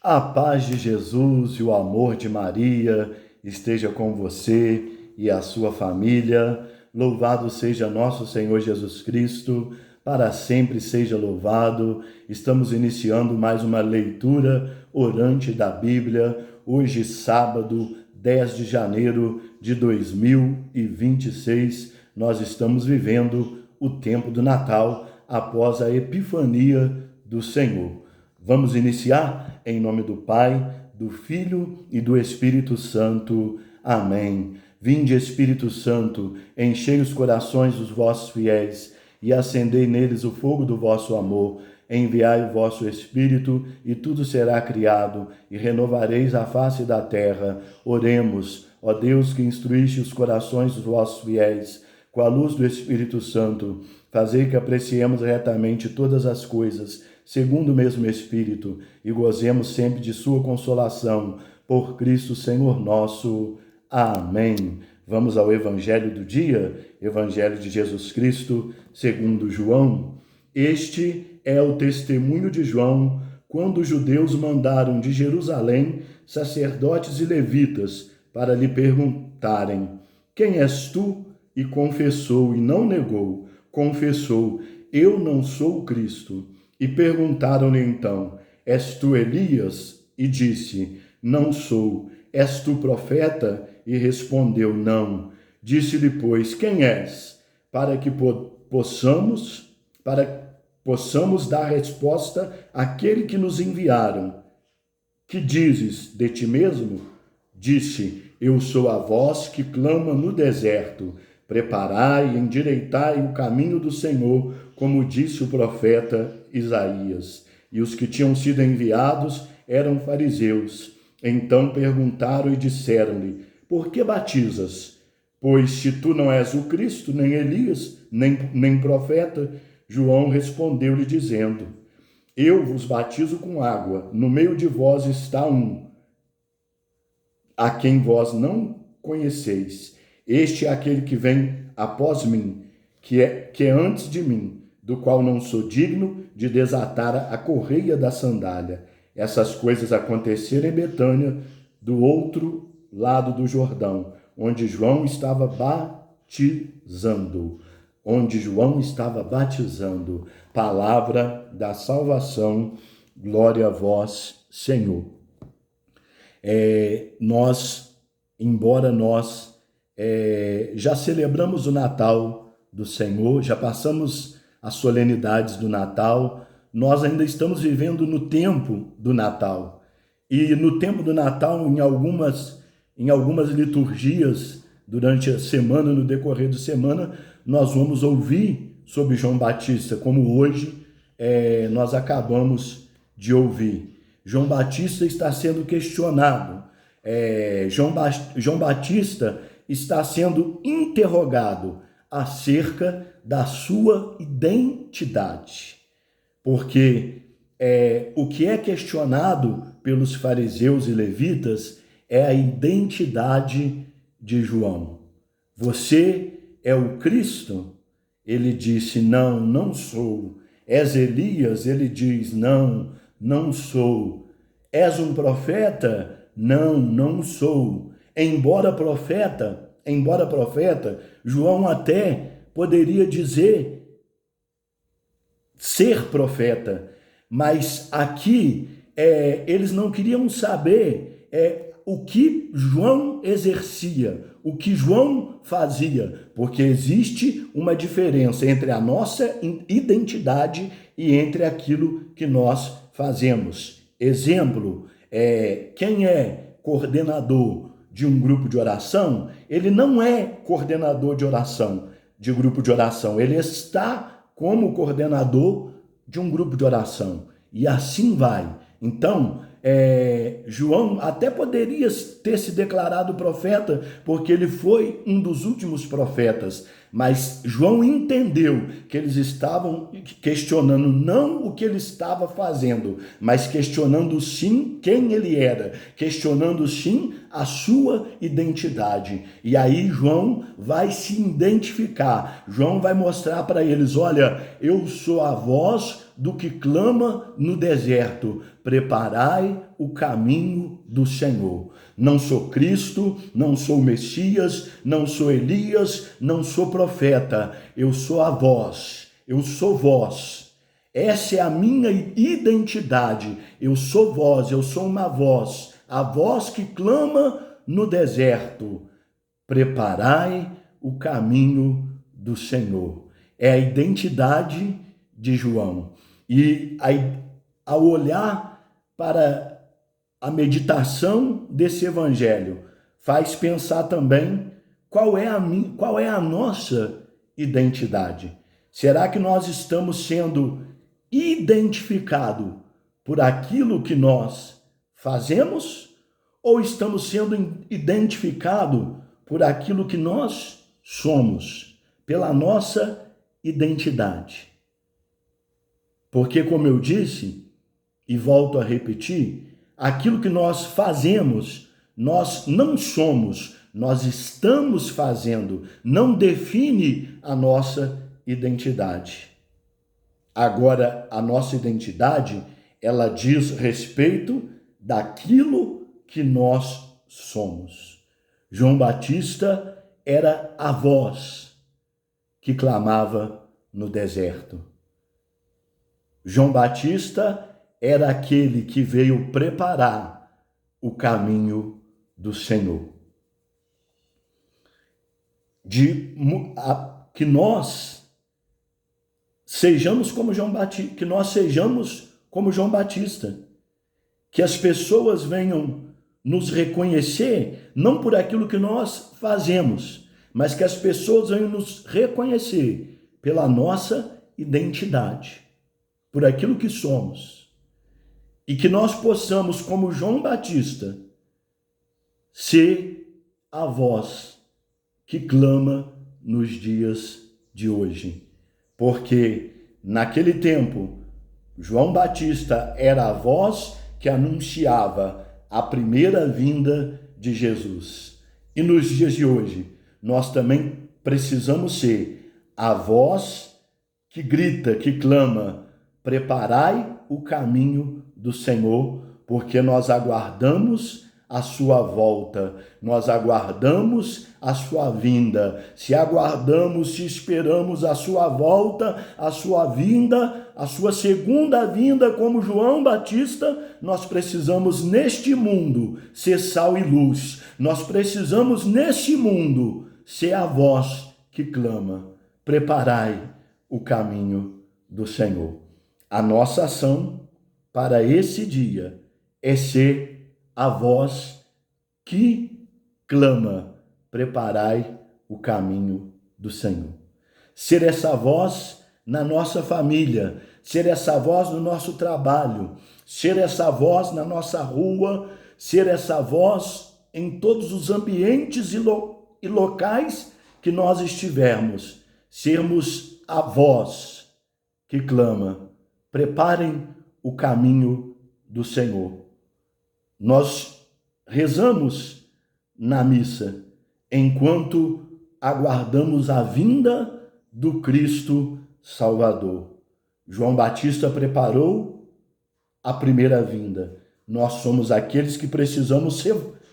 A paz de Jesus e o amor de Maria esteja com você e a sua família. Louvado seja nosso Senhor Jesus Cristo, para sempre seja louvado. Estamos iniciando mais uma leitura orante da Bíblia, hoje sábado, 10 de janeiro de 2026. Nós estamos vivendo o tempo do Natal após a Epifania do Senhor. Vamos iniciar em nome do Pai, do Filho e do Espírito Santo. Amém. Vinde, Espírito Santo, enchei os corações dos vossos fiéis e acendei neles o fogo do vosso amor. Enviai o vosso Espírito e tudo será criado e renovareis a face da terra. Oremos, ó Deus, que instruíste os corações dos vossos fiéis com a luz do Espírito Santo. Fazei que apreciemos retamente todas as coisas, segundo o mesmo Espírito, e gozemos sempre de sua consolação. Por Cristo Senhor nosso. Amém. Vamos ao Evangelho do dia, Evangelho de Jesus Cristo, segundo João. Este é o testemunho de João, quando os judeus mandaram de Jerusalém sacerdotes e levitas para lhe perguntarem: quem és tu? E confessou, e não negou, confessou: eu não sou o Cristo. E perguntaram-lhe então: és tu Elias? E disse: não sou. És tu profeta? E respondeu: não. Disse-lhe, pois, quem és? Para que possamos dar resposta àquele que nos enviaram. Que dizes de ti mesmo? Disse: eu sou a voz que clama no deserto. Preparai e endireitai o caminho do Senhor, como disse o profeta Isaías. E os que tinham sido enviados eram fariseus. Então perguntaram e disseram-lhe: por que batizas? Pois se tu não és o Cristo, nem Elias, nem profeta. João respondeu-lhe dizendo: eu vos batizo com água, no meio de vós está um, a quem vós não conheceis. Este é aquele que vem após mim, que é antes de mim, do qual não sou digno de desatar a correia da sandália. Essas coisas aconteceram em Betânia, do outro lado do Jordão, onde João estava batizando. Palavra da salvação, glória a vós, Senhor. Embora nós já celebramos o Natal do Senhor, já passamos as solenidades do Natal, nós ainda estamos vivendo no tempo do Natal. E no tempo do Natal, em algumas liturgias, durante a semana, no decorrer da semana, nós vamos ouvir sobre João Batista, como hoje nós acabamos de ouvir. João Batista está sendo questionado. João Batista está sendo interrogado acerca da sua identidade. Porque o que é questionado pelos fariseus e levitas é a identidade de João. Você é o Cristo? Ele disse: não, não sou. És Elias? Ele diz: não, não sou. És um profeta? Não, não sou. Embora profeta, João até poderia dizer ser profeta, mas aqui eles não queriam saber o que João exercia, o que João fazia, porque existe uma diferença entre a nossa identidade e entre aquilo que nós fazemos. Exemplo, quem é coordenador de um grupo de oração, ele não é coordenador de grupo de oração, ele está como coordenador de um grupo de oração, e assim vai. Então, João até poderia ter se declarado profeta, porque ele foi um dos últimos profetas, mas João entendeu que eles estavam questionando não o que ele estava fazendo, mas questionando sim quem ele era, questionando sim a sua identidade. E aí João vai se identificar, João vai mostrar para eles: olha, eu sou a voz do que clama no deserto. preparai o caminho do Senhor. Não sou Cristo, não sou Messias, não sou Elias, não sou profeta. Eu sou a voz, eu sou vós. Essa é a minha identidade. Eu sou voz, eu sou uma voz. A voz que clama no deserto. Preparai o caminho do Senhor. É a identidade de João. E ao olhar para a meditação desse evangelho, faz pensar também qual é a nossa identidade. Será que nós estamos sendo identificados por aquilo que nós fazemos? Ou estamos sendo identificados por aquilo que nós somos, pela nossa identidade? Porque, como eu disse, e volto a repetir, aquilo que nós fazemos, nós não somos, nós estamos fazendo, não define a nossa identidade. Agora, a nossa identidade, ela diz respeito daquilo que nós somos. João Batista era a voz que clamava no deserto. João Batista era aquele que veio preparar o caminho do Senhor. Que nós sejamos como João Batista, que nós sejamos como João Batista, que as pessoas venham nos reconhecer não por aquilo que nós fazemos, mas que as pessoas venham nos reconhecer pela nossa identidade, por aquilo que somos. E que nós possamos, como João Batista, ser a voz que clama nos dias de hoje. Porque naquele tempo, João Batista era a voz que anunciava a primeira vinda de Jesus. E nos dias de hoje, nós também precisamos ser a voz que grita, que clama: preparai o caminho do Senhor, porque nós aguardamos a sua volta, nós aguardamos a sua vinda. Se aguardamos, se esperamos a sua volta, a sua vinda, a sua segunda vinda, como João Batista, nós precisamos neste mundo ser sal e luz. Nós precisamos neste mundo ser a voz que clama: preparai o caminho do Senhor. A nossa ação para esse dia é ser a voz que clama: preparai o caminho do Senhor. Ser essa voz na nossa família, ser essa voz no nosso trabalho, ser essa voz na nossa rua, ser essa voz em todos os ambientes e locais que nós estivermos. Sermos a voz que clama: preparem o caminho do Senhor. Nós rezamos na missa enquanto aguardamos a vinda do Cristo Salvador. João Batista preparou a primeira vinda. Nós somos aqueles que precisamos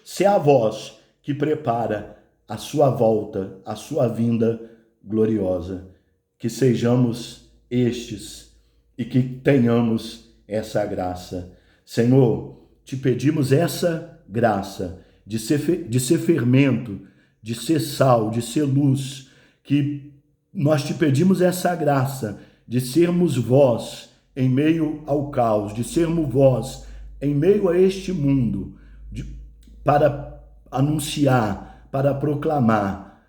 ser a voz que prepara a sua volta, a sua vinda gloriosa. Que sejamos estes e que tenhamos essa graça. Senhor, te pedimos essa graça de ser fermento, de ser sal, de ser luz, que nós te pedimos essa graça de sermos voz em meio ao caos, de sermos voz em meio a este mundo, para anunciar, para proclamar: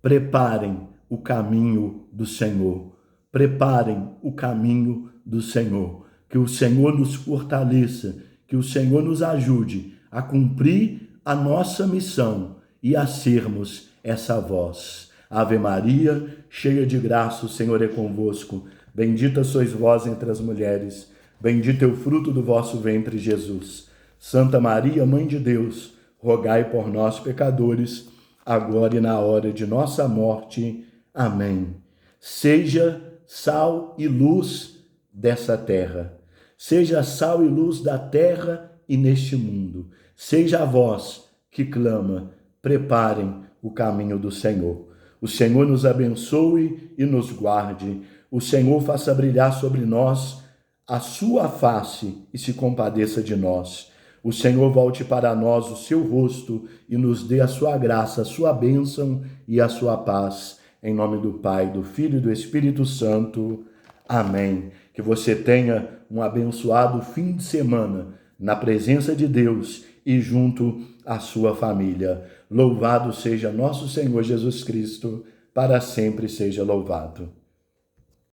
preparem o caminho do Senhor, preparem o caminho do Senhor. Que o Senhor nos fortaleça, que o Senhor nos ajude a cumprir a nossa missão e a sermos essa voz. Ave Maria, cheia de graça, o Senhor é convosco. Bendita sois vós entre as mulheres, bendito é o fruto do vosso ventre, Jesus. Santa Maria, Mãe de Deus, rogai por nós, pecadores, agora e na hora de nossa morte. Amém. Seja sal e luz dessa terra. Seja sal e luz da terra e neste mundo. Seja a voz que clama, preparem o caminho do Senhor. O Senhor nos abençoe e nos guarde. O Senhor faça brilhar sobre nós a sua face e se compadeça de nós. O Senhor volte para nós o seu rosto e nos dê a sua graça, a sua bênção e a sua paz. Em nome do Pai, do Filho e do Espírito Santo. Amém. Que você tenha um abençoado fim de semana na presença de Deus e junto à sua família. Louvado seja nosso Senhor Jesus Cristo, para sempre seja louvado.